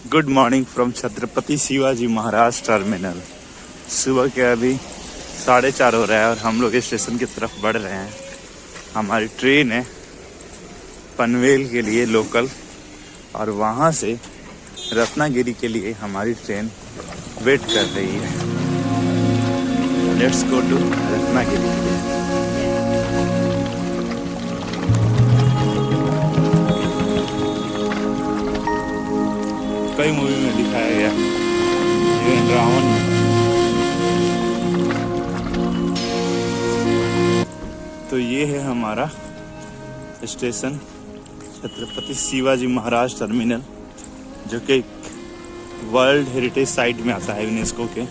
Good morning from Chhatrapati Shivaji Maharaj terminal. सुबह के अभी 4:30 हो रहा है और हम लोग स्टेशन की तरफ बढ़ रहे हैं। हमारी ट्रेन है पनवेल के लिए लोकल, और वहाँ से रत्नागिरी के लिए हमारी ट्रेन वेट कर रही है। Let's go to Ratnagiri. कई मूवी में दिखाया गया, इवन रावण में। तो ये है हमारा स्टेशन छत्रपति शिवाजी महाराज टर्मिनल, जो कि वर्ल्ड हेरिटेज साइट में आता है यूनेस्को के।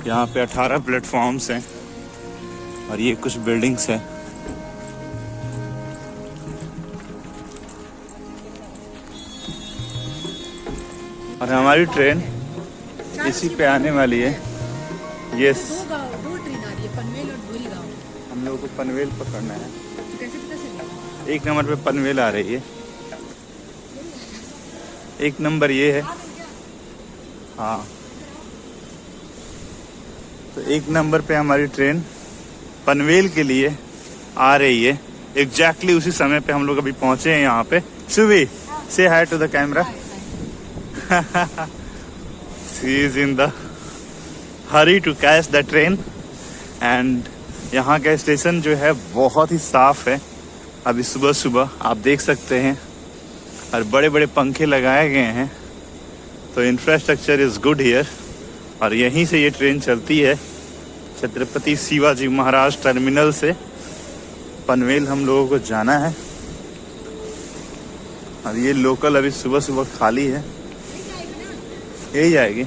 यहाँ पे 18 प्लेटफॉर्म्स हैं और ये कुछ बिल्डिंग्स हैं। और हमारी ट्रेन इसी पे आने वाली है। यस, दो ट्रेन आ रही है, पनवेल और डोरीगांव। हम लोगों को पनवेल पकड़ना है। कैसे पता चला? 1 नंबर पे पनवेल आ रही है। 1 नंबर ये है। हाँ, तो 1 नंबर पे हमारी ट्रेन पनवेल के लिए आ रही है। एग्जैक्टली उसी समय पे हम लोग अभी पहुंचे हैं यहाँ पे। सुवी, से hi to the camera. She is in the hurry to catch the train and यहाँ का स्टेशन जो है बहुत ही साफ है। अभी सुबह सुबह आप देख सकते हैं, और बड़े बड़े पंखे लगाए गए हैं। तो इंफ्रास्ट्रक्चर इज गुड हियर। और यहीं से ये ट्रेन चलती है छत्रपति शिवाजी महाराज टर्मिनल से। पनवेल हम लोगों को जाना है, और ये लोकल अभी सुबह सुबह खाली है। यही जाएगी।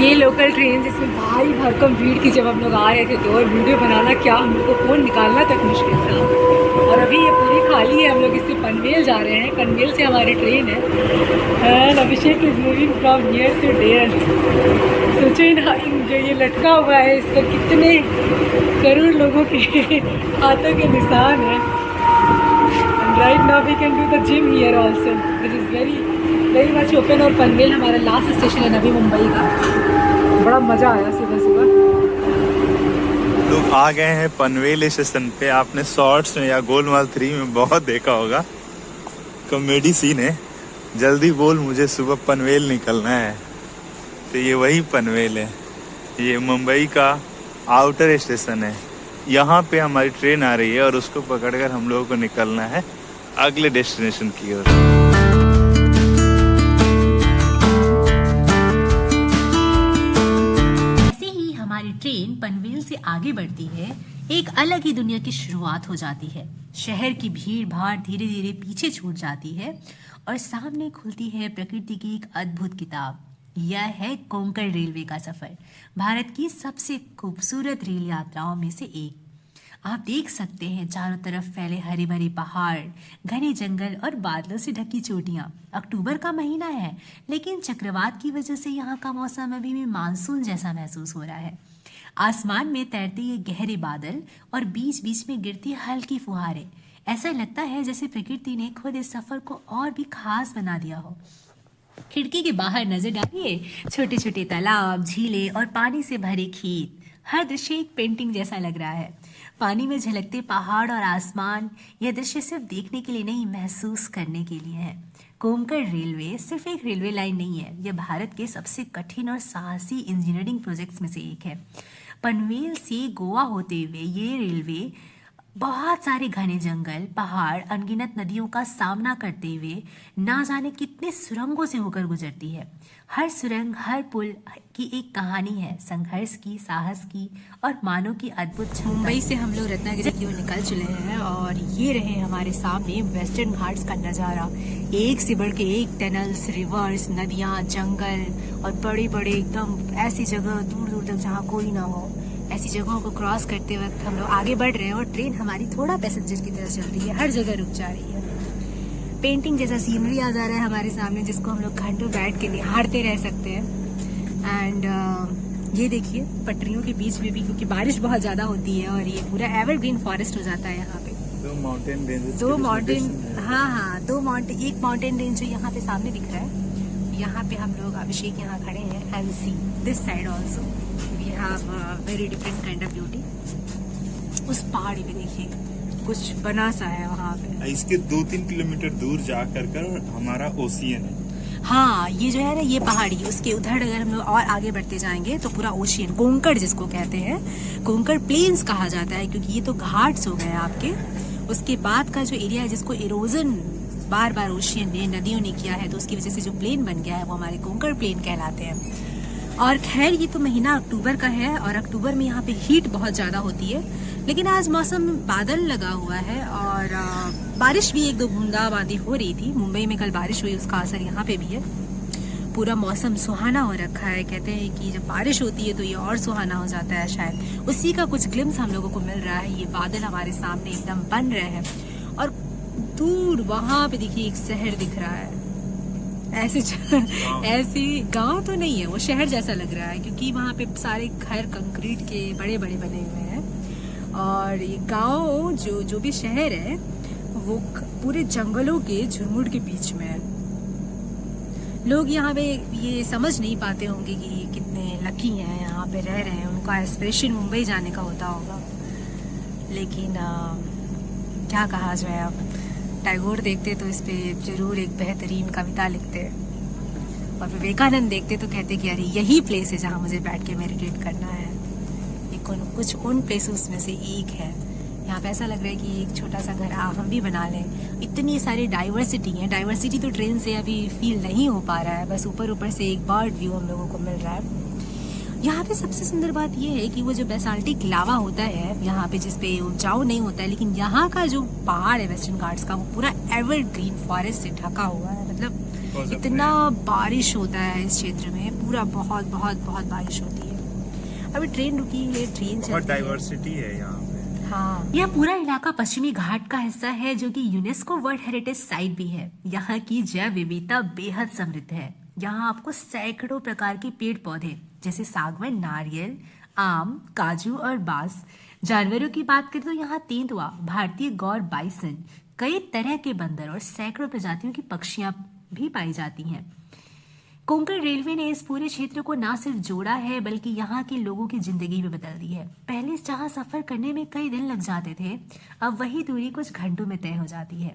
ये लोकल ट्रेन जिसमें भारी भरकम भीड़ की जब हम लोग आ रहे थे तो और वीडियो बनाना क्या, हम लोग को फ़ोन निकालना तक मुश्किल था। और अभी ये पूरी खाली है। हम लोग इससे पनवेल जा रहे हैं। पनवेल से हमारी ट्रेन है। And Abhishek is moving from here to there. सोचो ना, जो ये लटका हुआ है इस पर कितने करोड़ लोगों के हाथों के निशान हैं। Right now we can do the gym here also, this is very much open. और पनवेल हमारा लास्ट स्टेशन है नवी मुंबई का। बड़ा मज़ा आया सुबह सुबह। लोग आ गए हैं पनवेल स्टेशन पे। आपने शॉर्ट्स में या गोलमाल 3 में बहुत देखा होगा, कॉमेडी सीन है। जल्दी बोल, मुझे सुबह पनवेल निकलना है। तो ये वही पनवेल है। ये मुंबई का आउटर स्टेशन है। यहाँ पे हमारी ट्रेन आ रही है और उसको पकड़कर हम लोगों को निकलना है अगले डेस्टिनेशन की ओर। ट्रेन पनवेल से आगे बढ़ती है, एक अलग ही दुनिया की शुरुआत हो जाती है। शहर की भीड़ भाड़ धीरे धीरे पीछे छूट जाती है और सामने खुलती है प्रकृति की एक अद्भुत किताब। यह है कोंकण रेलवे का सफर, भारत की सबसे खूबसूरत रेल यात्राओं में से एक। आप देख सकते हैं चारों तरफ फैले हरे भरे पहाड़, घने जंगल और बादलों से ढकी चोटियां। अक्टूबर का महीना है, लेकिन चक्रवात की वजह से यहाँ का मौसम अभी भी मानसून जैसा महसूस हो रहा है। आसमान में तैरते ये गहरे बादल और बीच बीच में गिरती हल्की फुहारें, ऐसा लगता है जैसे प्रकृति ने खुद इस सफर को और भी खास बना दिया हो। खिड़की के बाहर नजर डालिए, छोटे छोटे तालाब, झीलें और पानी से भरे खेत। हर दृश्य एक पेंटिंग जैसा लग रहा है। पानी में झलकते पहाड़ और आसमान, यह दृश्य सिर्फ देखने के लिए नहीं, महसूस करने के लिए है। कोंकण रेलवे सिर्फ एक रेलवे लाइन नहीं है, यह भारत के सबसे कठिन और साहसी इंजीनियरिंग प्रोजेक्ट्स में से एक है। पनवेल से गोवा होते हुए ये रेलवे बहुत सारे घने जंगल, पहाड़, अनगिनत नदियों का सामना करते हुए ना जाने कितने सुरंगों से होकर गुजरती है। हर सुरंग, हर पुल की एक कहानी है, संघर्ष की, साहस की और मानव की अद्भुत। मुंबई से हम लोग रत्नागिरी की ओर निकल चले हैं और ये रहे हमारे सामने वेस्टर्न घाट्स का नज़ारा। एक से बढ़ के एक टनल्स, रिवर्स, नदियाँ, जंगल और बड़े बड़े एकदम ऐसी जगह दूर दूर तक जहाँ कोई ना हो। ऐसी जगहों को क्रॉस करते वक्त हम लोग आगे बढ़ रहे हैं और ट्रेन हमारी थोड़ा पैसेंजर की तरह चल रही है, हर जगह रुक जा रही है। पेंटिंग जैसा सीनरी आ जा रहा है हमारे सामने, जिसको हम लोग घंटों बैठ के निहारते रह सकते हैं। एंड ये देखिए पटरियों के बीच में भी, क्योंकि बारिश बहुत ज़्यादा होती है और ये पूरा एवरग्रीन फॉरेस्ट हो जाता है यहाँ पे। दो माउंटेन रेंजेस, दो माउंटेन, एक माउंटेन रेंज जो यहाँ पे सामने दिख रहा है, यहाँ पे हम लोग अभिषेक यहाँ खड़े हैं and see this side also we have very different kind of beauty. उस पहाड़ी पे देखिए कुछ बना सा है वहाँ पे, इसके 2-3 किलोमीटर दूर जाकर हमारा ओशियन है। हाँ ये जो है ना, ये पहाड़ी, उसके उधर अगर हम लोग और आगे बढ़ते जाएंगे तो पूरा ओशियन, कोंकण जिसको कहते हैं, कोंकण प्लेन्स कहा जाता है, क्योंकि ये तो घाट्स हो गए आपके। उसके बाद का जो एरिया है जिसको इरोजन बार बार ओशियन ने, नदियों ने किया है, तो उसकी वजह से जो प्लेन बन गया है वो हमारे कोंकण प्लेन कहलाते हैं। और खैर ये तो महीना अक्टूबर का है और अक्टूबर में यहाँ पे हीट बहुत ज़्यादा होती है, लेकिन आज मौसम बादल लगा हुआ है और बारिश भी 1-2 बूंदाबांदी हो रही थी। मुंबई में कल बारिश हुई, उसका असर यहाँ पे भी है। पूरा मौसम सुहाना हो रखा है। कहते हैं कि जब बारिश होती है तो ये और सुहाना हो जाता है, शायद उसी का कुछ ग्लिम्स हम लोगों को मिल रहा है। ये बादल हमारे सामने एकदम बन रहे हैं और दूर वहां पे देखिए एक शहर दिख रहा है। ऐसी गांव तो नहीं है, वो शहर जैसा लग रहा है, क्योंकि वहाँ पे सारे घर कंक्रीट के बड़े बड़े बने हुए हैं। और ये गांव जो भी शहर है वो पूरे जंगलों के झुरमुट के बीच में है। लोग यहाँ पे ये समझ नहीं पाते होंगे कि ये कितने लकी हैं, यहाँ पे रह रहे हैं। उनका एस्पिरेशन मुंबई जाने का होता होगा, लेकिन क्या कहा जाए। अब टैगोर देखते तो इस पे जरूर एक बेहतरीन कविता लिखते, और विवेकानंद देखते तो कहते कि अरे यही प्लेस है जहाँ मुझे बैठ के मेडिटेट करना है। ये कुछ उन प्लेसेस में से एक है। यहाँ पे ऐसा लग रहा है कि एक छोटा सा घर हम भी बना लें। इतनी सारी डाइवर्सिटी है, डाइवर्सिटी तो ट्रेन से अभी फील नहीं हो पा रहा है, बस ऊपर से एक बर्ड व्यू हम लोगों को मिल रहा है। यहाँ पे सबसे सुंदर बात यह है कि वो जो बेसाल्टिक लावा होता है यहाँ पे, जिसपे उपजाऊ नहीं होता है, लेकिन यहाँ का जो पहाड़ है वेस्टर्न घाट्स का, वो पूरा एवरग्रीन फॉरेस्ट से ढका हुआ है। मतलब इतना बारिश होता है इस क्षेत्र में, पूरा बहुत बहुत बहुत बारिश होती है। अभी ट्रेन रुकी है, ट्रेन चल रही है, डाइवर्सिटी है यहाँ पे। हाँ, यह पूरा इलाका पश्चिमी घाट का हिस्सा है, जो कि यूनेस्को वर्ल्ड हेरिटेज साइट भी है। यहाँ की जैव विविधता बेहद समृद्ध है। यहाँ आपको सैकड़ों प्रकार के पेड़ पौधे जैसे सागवान, नारियल, आम, काजू और बांस। जानवरों की बात करें तो यहाँ तेंदुआ, भारतीय गौर बाइसन, कई तरह के बंदर और सैकड़ों प्रजातियों की पक्षियां भी पाई जाती हैं। कोंकण रेलवे ने इस पूरे क्षेत्र को न सिर्फ जोड़ा है, बल्कि यहाँ के लोगों की जिंदगी भी बदल दी है। पहले जहाँ सफर करने में कई दिन लग जाते थे, अब वही दूरी कुछ घंटों में तय हो जाती है।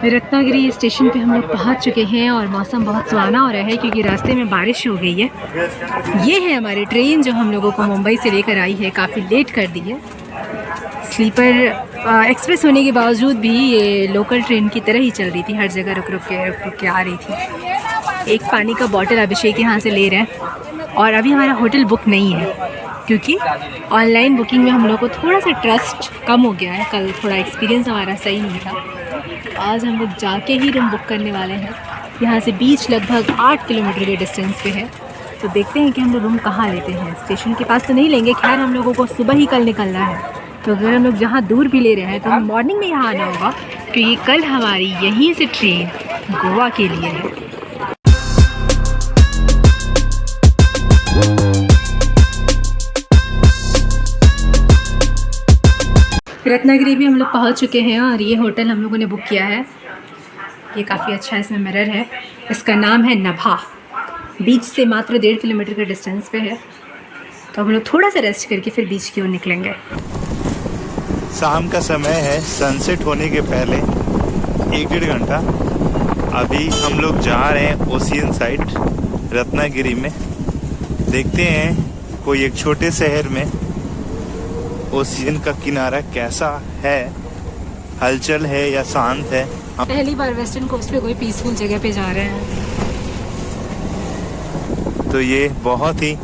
रत्नागिरी स्टेशन पे हम लोग पहुंच चुके हैं और मौसम बहुत सुहाना हो रहा है, क्योंकि रास्ते में बारिश हो गई है। ये है हमारी ट्रेन जो हम लोगों को मुंबई से लेकर आई है, काफ़ी लेट कर दी है। स्लीपर एक्सप्रेस होने के बावजूद भी ये लोकल ट्रेन की तरह ही चल रही थी, हर जगह रुक रुक के आ रही थी। एक पानी का बॉटल अभिषेक यहाँ से ले रहे हैं। और अभी हमारा होटल बुक नहीं है, क्योंकि ऑनलाइन बुकिंग में हम लोग को थोड़ा सा ट्रस्ट कम हो गया है। कल थोड़ा एक्सपीरियंस हमारा सही नहीं था। आज हम लोग जाके ही रूम बुक करने वाले हैं। यहाँ से बीच लगभग 8 किलोमीटर के डिस्टेंस पे है, तो देखते हैं कि हम लोग रूम कहाँ लेते हैं। स्टेशन के पास तो नहीं लेंगे, खैर हम लोगों को सुबह ही कल निकलना है, तो अगर हम लोग जहाँ दूर भी ले रहे हैं तो हम मॉर्निंग में यहाँ आना होगा, क्योंकि कल हमारी यहीं से ट्रेन गोवा के लिए है। रत्नागिरी भी हम लोग पहुंच चुके हैं और ये होटल हम लोगों ने बुक किया है। ये काफ़ी अच्छा है, इसमें मिरर है। इसका नाम है नभा। बीच से मात्र 1.5 किलोमीटर के डिस्टेंस पे है, तो हम लोग थोड़ा सा रेस्ट करके फिर बीच की ओर निकलेंगे। शाम का समय है, सनसेट होने के पहले 1-1.5 घंटा। अभी हम लोग जा रहे हैं ओशियन साइड रत्नागिरी में। देखते हैं कोई एक छोटे शहर में ओशियन का किनारा कैसा है, हलचल है या शांत है। पहली बार वेस्टर्न कोस्ट पे कोई पीसफुल जगह पे जा रहे हैं, तो ये बहुत ही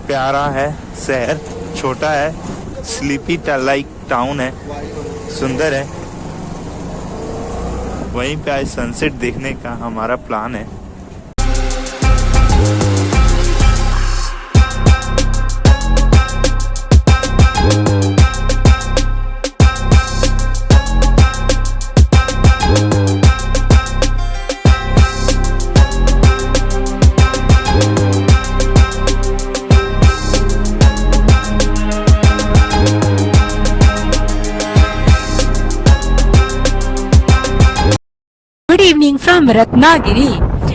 प्यारा है शहर, छोटा है, स्लीपी लाइक टाउन है, सुंदर है। वहीं पे आज सनसेट देखने का हमारा प्लान है। Evening from Ratnagiri.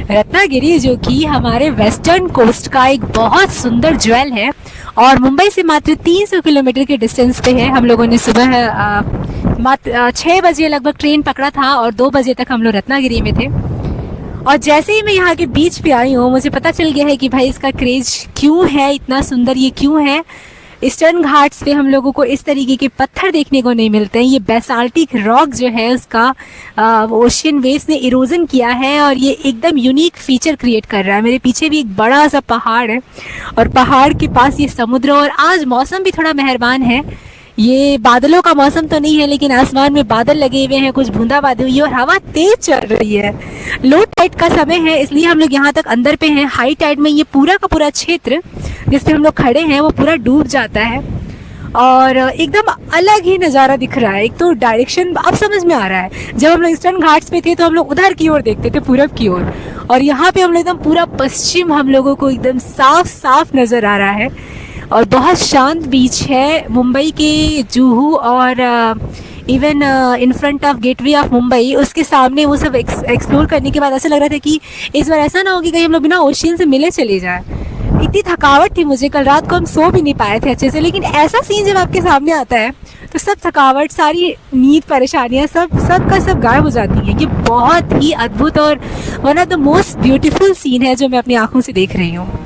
रत्नागिरी जो कि हमारे वेस्टर्न कोस्ट का एक बहुत सुंदर ज्वेल है और मुंबई से मात्र 300 किलोमीटर के डिस्टेंस पे है। हम लोगों ने सुबह मात्र 6 बजे लगभग ट्रेन पकड़ा था और 2 बजे तक हम लोग रत्नागिरी में थे। और जैसे ही मैं यहाँ के बीच पे आई हूँ मुझे पता चल गया है कि भाई इसका क्रेज क्यों है, इतना सुंदर ये क्यों है। ईस्टर्न घाट्स पे हम लोगों को इस तरीके के पत्थर देखने को नहीं मिलते हैं। ये बेसाल्टिक रॉक जो है उसका ओशियन वेव्स ने इरोजन किया है और ये एकदम यूनिक फीचर क्रिएट कर रहा है। मेरे पीछे भी एक बड़ा सा पहाड़ है और पहाड़ के पास ये समुद्र। और आज मौसम भी थोड़ा मेहरबान है, ये बादलों का मौसम तो नहीं है लेकिन आसमान में बादल लगे हुए हैं, कुछ बूंदाबांदी हुई है और हवा तेज चल रही है। लो टाइड का समय है इसलिए हम लोग यहाँ तक अंदर पे हैं। हाई टाइड में ये पूरा का पूरा क्षेत्र जिस पे हम लोग खड़े हैं वो पूरा डूब जाता है और एकदम अलग ही नज़ारा दिख रहा है। एक तो डायरेक्शन अब समझ में आ रहा है, जब हम लोग ईस्टर्न घाट्स पे थे तो हम लोग उधर की ओर देखते थे, पूरब की ओर, और यहाँ पे हम लोग एकदम पूरा पश्चिम हम लोगों को एकदम साफ साफ नज़र आ रहा है। और बहुत शांत बीच है मुंबई के जुहू और even in front of gateway of Mumbai, उसके सामने वो सब एक्सप्लोर करने के बाद ऐसा लग रहा था कि इस बार ऐसा ना हो कि कहीं हम लोग बिना ओशियन से मिले चले जाए। इतनी थकावट थी मुझे, कल रात को हम सो भी नहीं पाए थे अच्छे से। लेकिन ऐसा सीन जब आपके सामने आता है तो सब थकावट, सारी नींद, परेशानियाँ सब का सब गायब हो जाती हैं। ये बहुत ही अद्भुत और one of the most beautiful scene है जो मैं अपनी आंखों से देख रही हूँ।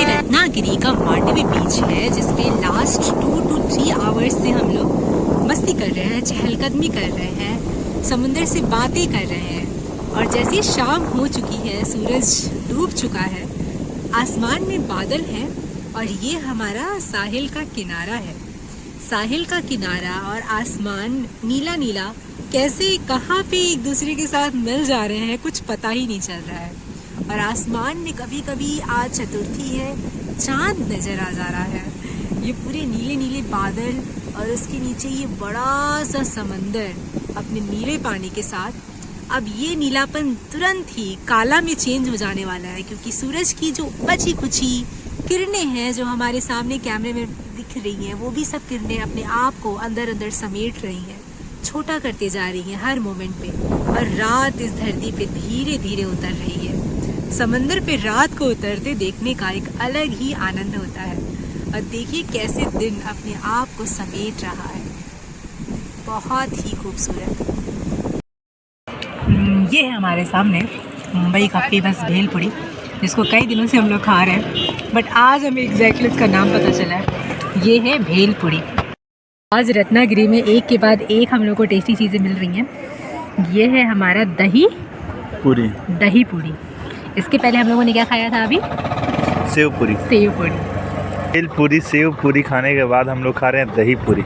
रत्नागिरी का मांडवी बीच है जिसपे लास्ट 2 to 3 आवर्स से हम लोग मस्ती कर रहे हैं, चहलकदमी कर रहे हैं, समुंदर से बातें कर रहे हैं। और जैसे शाम हो चुकी है, सूरज डूब चुका है, आसमान में बादल है और ये हमारा साहिल का किनारा है। साहिल का किनारा और आसमान नीला नीला कैसे कहाँ पे एक दूसरे के साथ मिल जा रहे हैं कुछ पता ही नहीं चल रहा है। और आसमान में कभी कभी आज चतुर्थी है, चांद नज़र आ जा रहा है। ये पूरे नीले नीले बादल और उसके नीचे ये बड़ा सा समंदर अपने नीले पानी के साथ। अब ये नीलापन तुरंत ही काला में चेंज हो जाने वाला है क्योंकि सूरज की जो बची खुची किरणें हैं जो हमारे सामने कैमरे में दिख रही हैं, वो भी सब किरणें अपने आप को अंदर अंदर समेट रही हैं, छोटा करते जा रही हैं हर मोमेंट पे। और रात इस धरती पे धीरे धीरे उतर रही है। समंदर पे रात को उतरते देखने का एक अलग ही आनंद होता है। और देखिए कैसे दिन अपने आप को समेट रहा है, बहुत ही खूबसूरत। ये है हमारे सामने मुंबई का फेमस भेलपुरी जिसको कई दिनों से हम लोग खा रहे हैं, बट आज हमें एग्जैक्टली इसका नाम पता चला है। ये है भेलपुरी। आज रत्नागिरी में एक के बाद एक हम लोग को टेस्टी चीज़ें मिल रही हैं। ये है हमारा दही पूरी। इसके पहले हम लोगों ने क्या खाया था अभी? सेव पूरी। सेव पूरी। भेल पूरी, सेव पूरी खाने के बाद हम लोग खा रहे हैं दही पूरी।